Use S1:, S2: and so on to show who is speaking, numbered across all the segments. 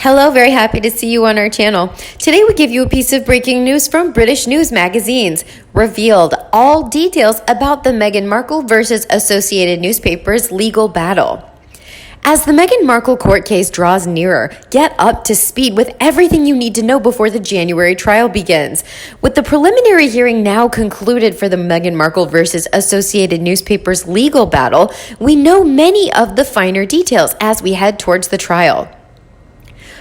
S1: Hello, very happy to see you on our channel. Today we give you a piece of breaking news from British news magazines. Revealed all details about the Meghan Markle versus Associated Newspapers legal battle. As the Meghan Markle court case draws nearer, get up to speed with everything you need to know before the January trial begins. With the preliminary hearing now concluded for the Meghan Markle versus Associated Newspapers legal battle, we know many of the finer details as we head towards the trial.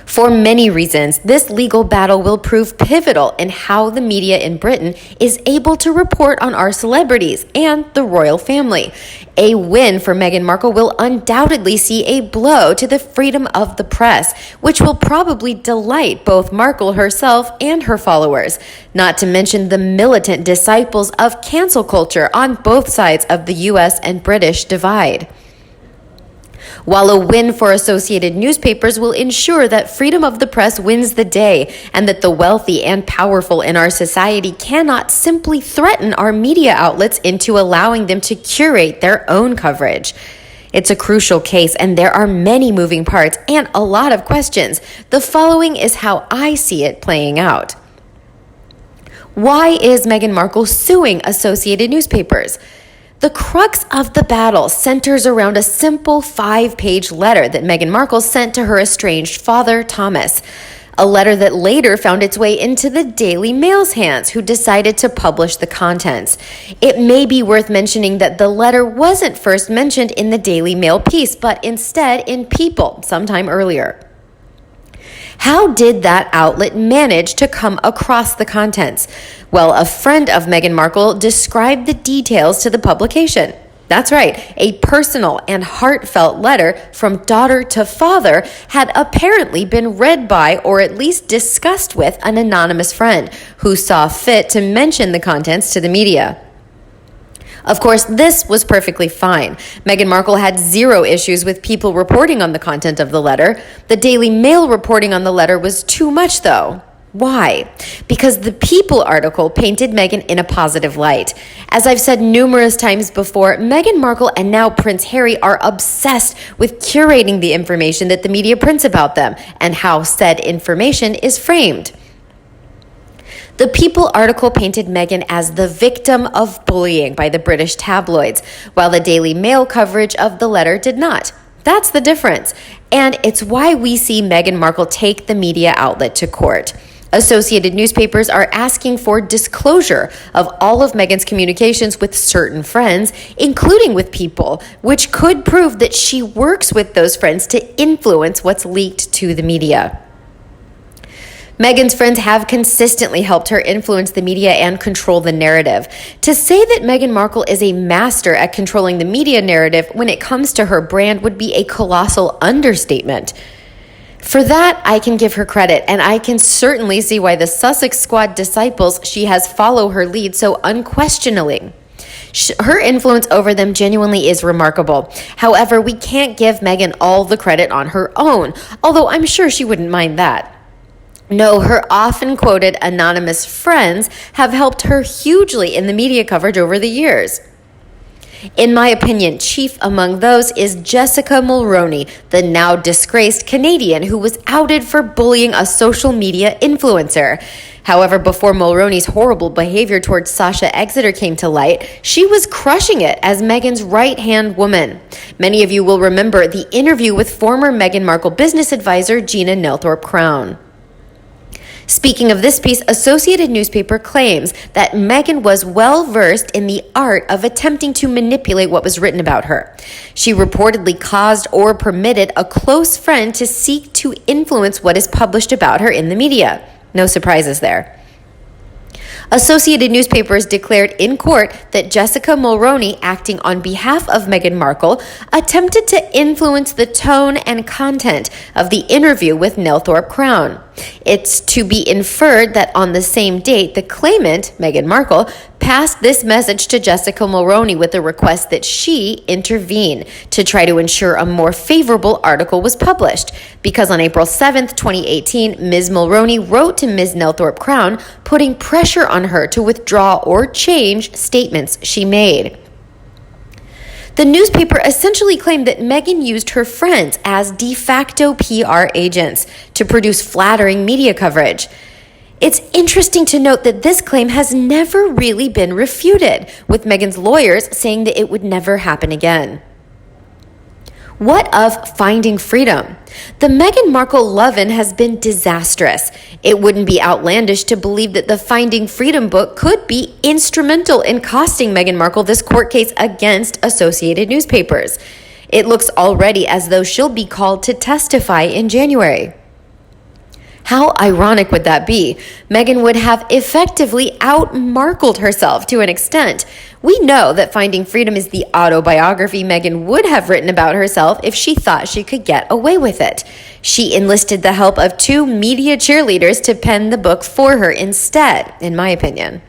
S1: For many reasons, this legal battle will prove pivotal in how the media in Britain is able to report on our celebrities and the royal family. A win for Meghan Markle will undoubtedly see a blow to the freedom of the press, which will probably delight both Markle herself and her followers, not to mention the militant disciples of cancel culture on both sides of the US and British divide. While a win for Associated Newspapers will ensure that freedom of the press wins the day and that the wealthy and powerful in our society cannot simply threaten our media outlets into allowing them to curate their own coverage. It's a crucial case and there are many moving parts and a lot of questions. The following is how I see it playing out. Why is Meghan Markle suing Associated Newspapers? The crux of the battle centers around a simple 5-page letter that Meghan Markle sent to her estranged father, Thomas. A letter that later found its way into the Daily Mail's hands, who decided to publish the contents. It may be worth mentioning that the letter wasn't first mentioned in the Daily Mail piece, but instead in People sometime earlier. How did that outlet manage to come across the contents? Well, a friend of Meghan Markle described the details to the publication. That's right, a personal and heartfelt letter from daughter to father had apparently been read by or at least discussed with an anonymous friend who saw fit to mention the contents to the media. Of course, this was perfectly fine. Meghan Markle had zero issues with People reporting on the content of the letter. The Daily Mail reporting on the letter was too much, though. Why? Because the People article painted Meghan in a positive light. As I've said numerous times before, Meghan Markle and now Prince Harry are obsessed with curating the information that the media prints about them and how said information is framed. The People article painted Meghan as the victim of bullying by the British tabloids, while the Daily Mail coverage of the letter did not. That's the difference. And it's why we see Meghan Markle take the media outlet to court. Associated Newspapers are asking for disclosure of all of Meghan's communications with certain friends, including with People, which could prove that she works with those friends to influence what's leaked to the media. Meghan's friends have consistently helped her influence the media and control the narrative. To say that Meghan Markle is a master at controlling the media narrative when it comes to her brand would be a colossal understatement. For that, I can give her credit, and I can certainly see why the Sussex Squad disciples she has follow her lead so unquestioningly. Her influence over them genuinely is remarkable. However, we can't give Meghan all the credit on her own, although I'm sure she wouldn't mind that. No, her often quoted anonymous friends have helped her hugely in the media coverage over the years. In my opinion, chief among those is Jessica Mulroney, the now disgraced Canadian who was outed for bullying a social media influencer. However, before Mulroney's horrible behavior towards Sasha Exeter came to light, she was crushing it as Meghan's right-hand woman. Many of you will remember the interview with former Meghan Markle business advisor Gina Nelthorpe-Crown. Speaking of this piece, Associated Newspaper claims that Meghan was well-versed in the art of attempting to manipulate what was written about her. She reportedly caused or permitted a close friend to seek to influence what is published about her in the media. No surprises there. Associated Newspapers declared in court that Jessica Mulroney, acting on behalf of Meghan Markle, attempted to influence the tone and content of the interview with Nelthorpe-Crown. It's to be inferred that on the same date, the claimant, Meghan Markle, passed this message to Jessica Mulroney with a request that she intervene to try to ensure a more favorable article was published. Because on April 7th, 2018, Ms. Mulroney wrote to Ms. Nelthorpe-Crown, putting pressure on her to withdraw or change statements she made. The newspaper essentially claimed that Meghan used her friends as de facto PR agents to produce flattering media coverage. It's interesting to note that this claim has never really been refuted, with Meghan's lawyers saying that it would never happen again. What of finding freedom? The Meghan Markle love-in has been disastrous. It wouldn't be outlandish to believe that the Finding Freedom book could be instrumental in costing Meghan Markle this court case against Associated Newspapers. It looks already as though she'll be called to testify in January. How ironic would that be? Meghan would have effectively out-Markled herself to an extent. We know that Finding Freedom is the autobiography Meghan would have written about herself if she thought she could get away with it. She enlisted the help of 2 media cheerleaders to pen the book for her instead, in my opinion.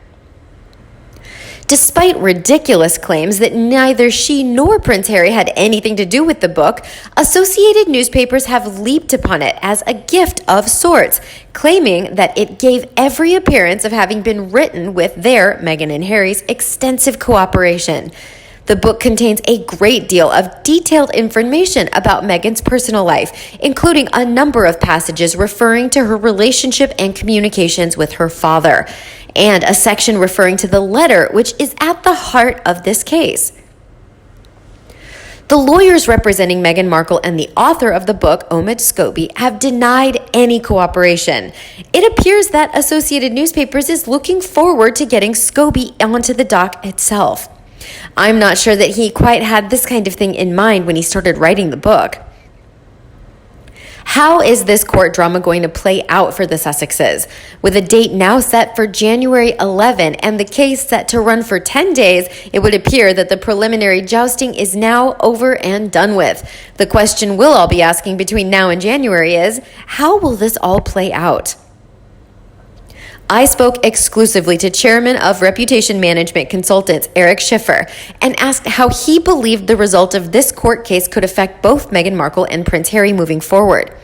S1: Despite ridiculous claims that neither she nor Prince Harry had anything to do with the book, Associated Newspapers have leaped upon it as a gift of sorts, claiming that it gave every appearance of having been written with their, Meghan and Harry's, extensive cooperation. The book contains a great deal of detailed information about Meghan's personal life, including a number of passages referring to her relationship and communications with her father, and a section referring to the letter which is at the heart of this case. The lawyers representing Meghan Markle and the author of the book, Omid Scobie, have denied any cooperation. It appears that Associated Newspapers is looking forward to getting Scobie onto the dock itself. I'm not sure that he quite had this kind of thing in mind when he started writing the book. How is this court drama going to play out for the Sussexes? With a date now set for January 11 and the case set to run for 10 days, it would appear that the preliminary jousting is now over and done with. The question we'll all be asking between now and January is, how will this all play out? I spoke exclusively to Chairman of Reputation Management Consultants, Eric Schiffer, and asked how he believed the result of this court case could affect both Meghan Markle and Prince Harry moving forward.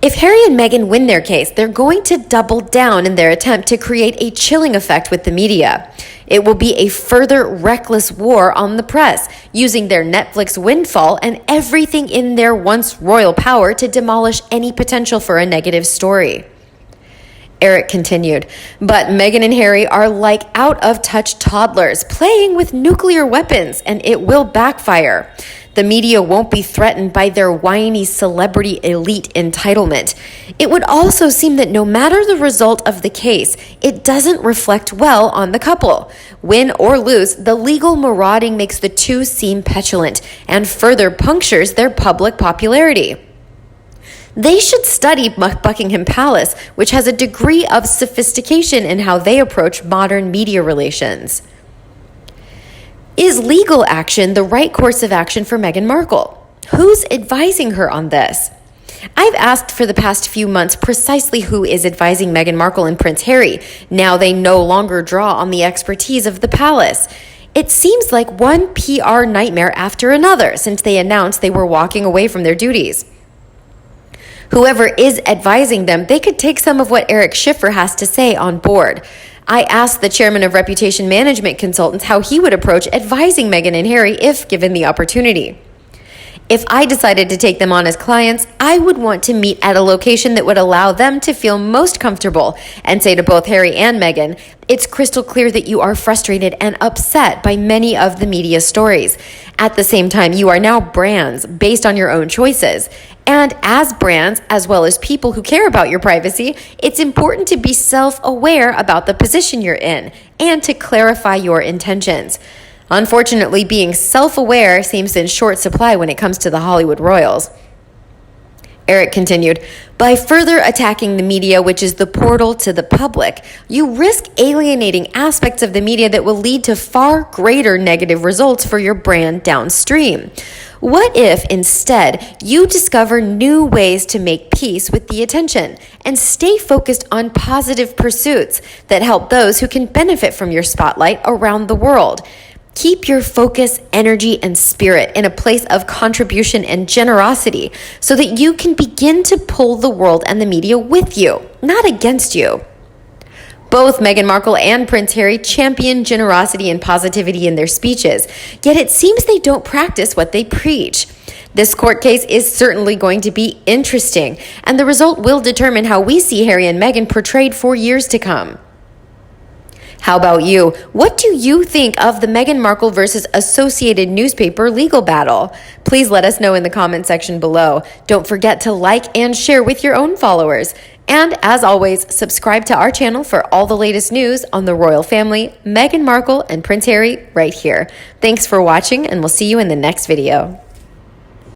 S1: If Harry and Meghan win their case, they're going to double down in their attempt to create a chilling effect with the media. It will be a further reckless war on the press, using their Netflix windfall and everything in their once royal power to demolish any potential for a negative story. Eric continued, but Meghan and Harry are like out-of-touch toddlers playing with nuclear weapons, and it will backfire. The media won't be threatened by their whiny celebrity elite entitlement. It would also seem that no matter the result of the case, it doesn't reflect well on the couple. Win or lose, the legal marauding makes the two seem petulant and further punctures their public popularity. They should study Buckingham Palace, which has a degree of sophistication in how they approach modern media relations. Is legal action the right course of action for Meghan Markle? Who's advising her on this? I've asked for the past few months precisely who is advising Meghan Markle and Prince Harry. Now they no longer draw on the expertise of the palace. It seems like one PR nightmare after another since they announced they were walking away from their duties. Whoever is advising them, they could take some of what Eric Schiffer has to say on board. I asked the chairman of Reputation Management Consultants how he would approach advising Meghan and Harry if given the opportunity. If I decided to take them on as clients, I would want to meet at a location that would allow them to feel most comfortable and say to both Harry and Meghan, it's crystal clear that you are frustrated and upset by many of the media stories. At the same time, you are now brands based on your own choices. And as brands, as well as people who care about your privacy, it's important to be self-aware about the position you're in and to clarify your intentions. Unfortunately, being self-aware seems in short supply when it comes to the Hollywood royals. Eric continued, by further attacking the media, which is the portal to the public, you risk alienating aspects of the media that will lead to far greater negative results for your brand downstream. What if, instead, you discover new ways to make peace with the attention and stay focused on positive pursuits that help those who can benefit from your spotlight around the world? Keep your focus, energy, and spirit in a place of contribution and generosity so that you can begin to pull the world and the media with you, not against you. Both Meghan Markle and Prince Harry champion generosity and positivity in their speeches, yet it seems they don't practice what they preach. This court case is certainly going to be interesting, and the result will determine how we see Harry and Meghan portrayed for years to come. How about you? What do you think of the Meghan Markle versus Associated Newspaper legal battle? Please let us know in the comment section below. Don't forget to like and share with your own followers. And as always, subscribe to our channel for all the latest news on the royal family, Meghan Markle and Prince Harry right here. Thanks for watching, and we'll see you in the next video.